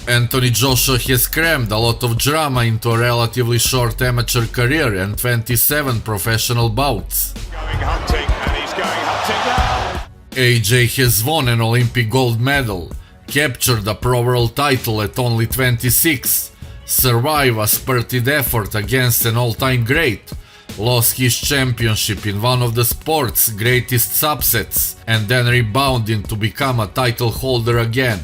Anthony Joshua has crammed a lot of drama into a relatively short amateur career and 27 professional bouts. Going hunting, and he's going hunting now. AJ has won an Olympic gold medal, captured a Pro World title at only 26, survived a spirited effort against an all-time great, lost his championship in one of the sport's greatest upsets, and then rebounded to become a title holder again.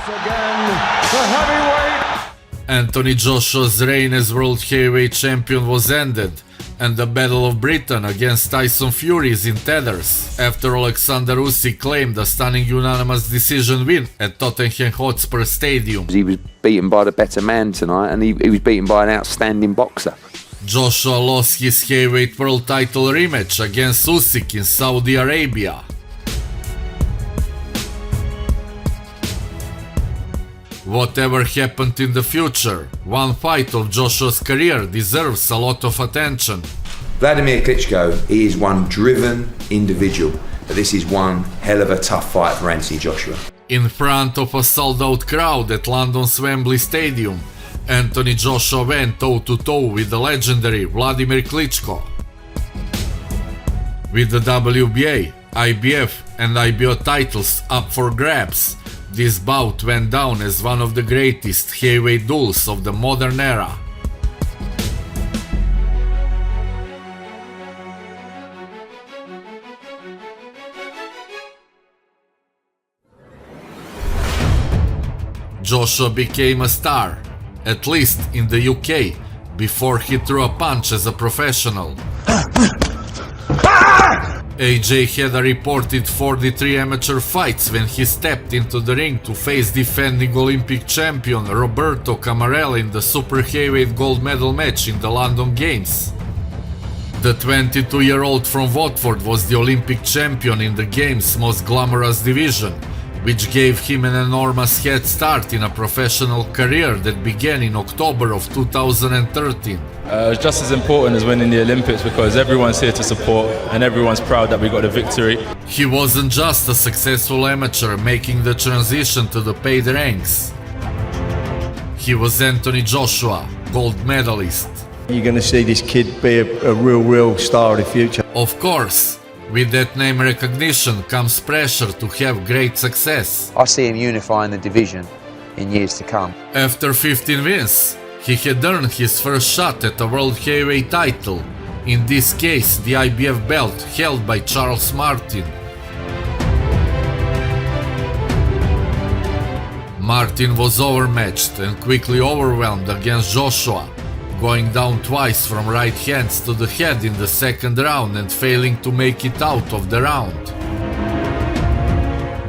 Again, the heavyweight. Anthony Joshua's reign as World Heavyweight Champion was ended, and the Battle of Britain against Tyson Fury is in tatters, after Aleksandar Jablanovic claimed a stunning unanimous decision win at Tottenham Hotspur Stadium. He was beaten by the better man tonight, and he was beaten by an outstanding boxer. Joshua lost his heavyweight world title rematch against Usyk in Saudi Arabia. Whatever happened in the future, one fight of Joshua's career deserves a lot of attention. Wladimir Klitschko is one driven individual, but this is one hell of a tough fight for Anthony Joshua. In front of a sold-out crowd at London's Wembley Stadium, Anthony Joshua went toe-to-toe with the legendary Wladimir Klitschko. With the WBA, IBF and IBO titles up for grabs, this bout went down as one of the greatest heavyweight duels of the modern era. Joshua became a star, at least in the UK, before he threw a punch as a professional. AJ had a reported 43 amateur fights when he stepped into the ring to face defending Olympic champion Roberto Camarella in the super heavyweight gold medal match in the London Games. The 22-year-old from Watford was the Olympic champion in the game's most glamorous division, which gave him an enormous head start in a professional career that began in October of 2013. It's just as important as winning the Olympics because everyone's here to support and everyone's proud that we got the victory. He wasn't just a successful amateur making the transition to the paid ranks. He was Anthony Joshua, gold medalist. You're going to see this kid be a real star in the future. Of course, with that name recognition comes pressure to have great success. I see him unifying the division in years to come. After 15 wins, he had earned his first shot at a world heavyweight title, in this case the IBF belt held by Charles Martin. Martin was overmatched and quickly overwhelmed against Joshua, going down twice from right hands to the head in the second round and failing to make it out of the round.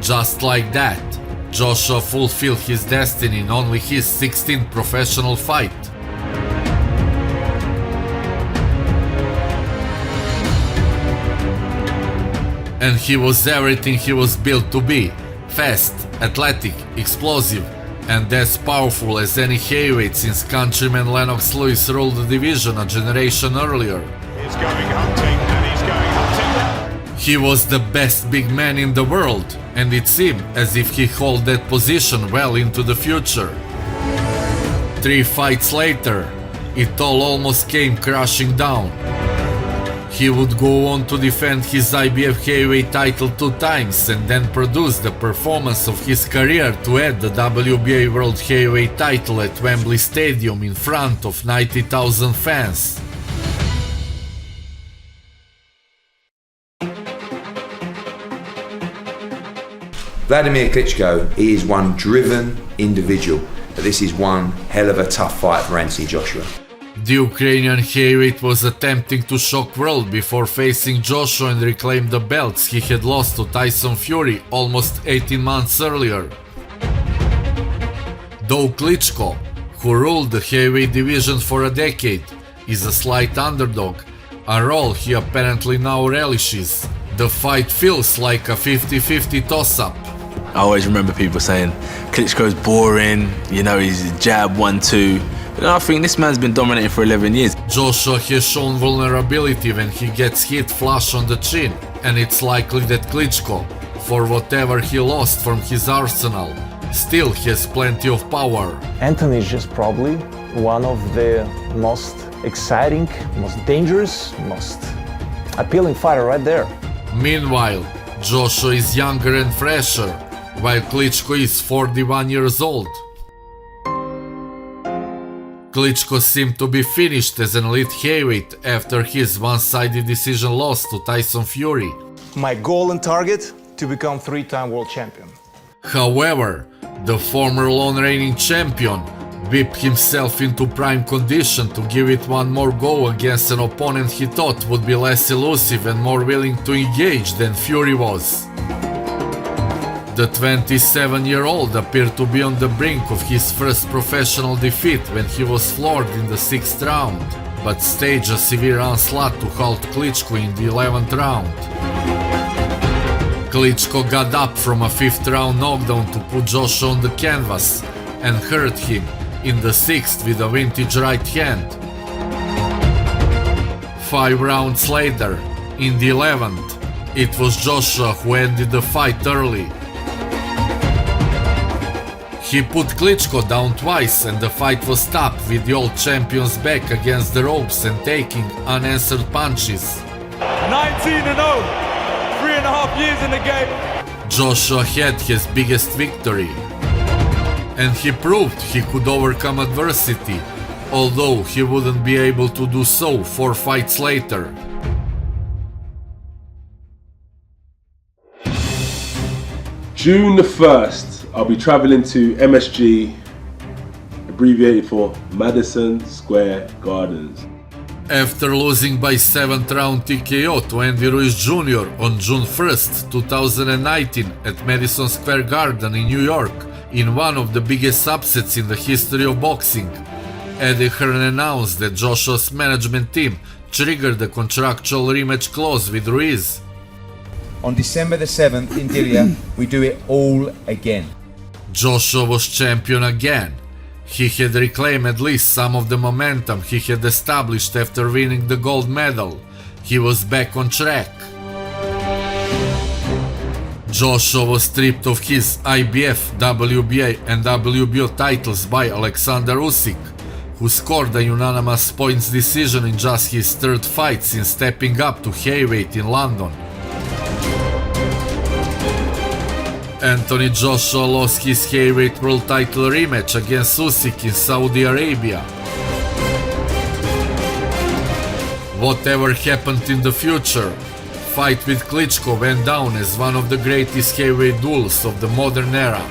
Just like that, Joshua fulfilled his destiny in only his 16th professional fight. And he was everything he was built to be: fast, athletic, explosive, and as powerful as any heavyweight since countryman Lennox Lewis ruled the division a generation earlier. He's going hunting, and he's going hunting. He was the best big man in the world, and it seemed as if he held that position well into the future. 3 fights later, it all almost came crashing down. He would go on to defend his IBF heavyweight title 2 times and then produce the performance of his career to add the WBA World Heavyweight title at Wembley Stadium in front of 90,000 fans. Wladimir Klitschko is one driven individual, but this is one hell of a tough fight for Anthony Joshua. The Ukrainian heavyweight was attempting to shock world before facing Joshua and reclaim the belts he had lost to Tyson Fury almost 18 months earlier. Though Klitschko, who ruled the heavyweight division for a decade, is a slight underdog, a role he apparently now relishes, the fight feels like a 50-50 toss-up. I always remember people saying Klitschko's boring, you know, he's a jab 1-2. But I think this man's been dominating for 11 years. Joshua has shown vulnerability when he gets hit flush on the chin, and it's likely that Klitschko, for whatever he lost from his arsenal, still has plenty of power. Anthony is just probably one of the most exciting, most dangerous, most appealing fighter right there. Meanwhile, Joshua is younger and fresher, while Klitschko is 41 years old. Klitschko seemed to be finished as an elite heavyweight after his one-sided decision loss to Tyson Fury. My goal and target, to become 3-time world champion. However, the former lone reigning champion whipped himself into prime condition to give it one more go against an opponent he thought would be less elusive and more willing to engage than Fury was. The 27-year-old appeared to be on the brink of his first professional defeat when he was floored in the 6th round, but staged a severe onslaught to halt Klitschko in the 11th round. Klitschko got up from a 5th round knockdown to put Joshua on the canvas and hurt him in the 6th with a vintage right hand. 5 rounds later, in the 11th, it was Joshua who ended the fight early. He put Klitschko down twice and the fight was stopped with the old champion's back against the ropes and taking unanswered punches. 19-0, 3.5 years in the game. Joshua had his biggest victory. And he proved he could overcome adversity, although he wouldn't be able to do so 4 fights later. June the 1st, I'll be travelling to MSG, abbreviated for Madison Square Gardens. After losing by 7th round TKO to Andy Ruiz Jr. on June 1st, 2019 at Madison Square Garden in New York, in one of the biggest upsets in the history of boxing, Eddie Hearn announced that Joshua's management team triggered the contractual rematch clause with Ruiz. On December the 7th in Dilia, we do it all again. Joshua was champion again. He had reclaimed at least some of the momentum he had established after winning the gold medal. He was back on track. Joshua was stripped of his IBF, WBA and WBO titles by Aleksandar Usyk, who scored a unanimous points decision in just his 3rd fight since stepping up to heavyweight in London. Anthony Joshua lost his heavyweight world title rematch against Usyk in Saudi Arabia. Whatever happened in the future, fight with Klitschko went down as one of the greatest heavyweight duels of the modern era.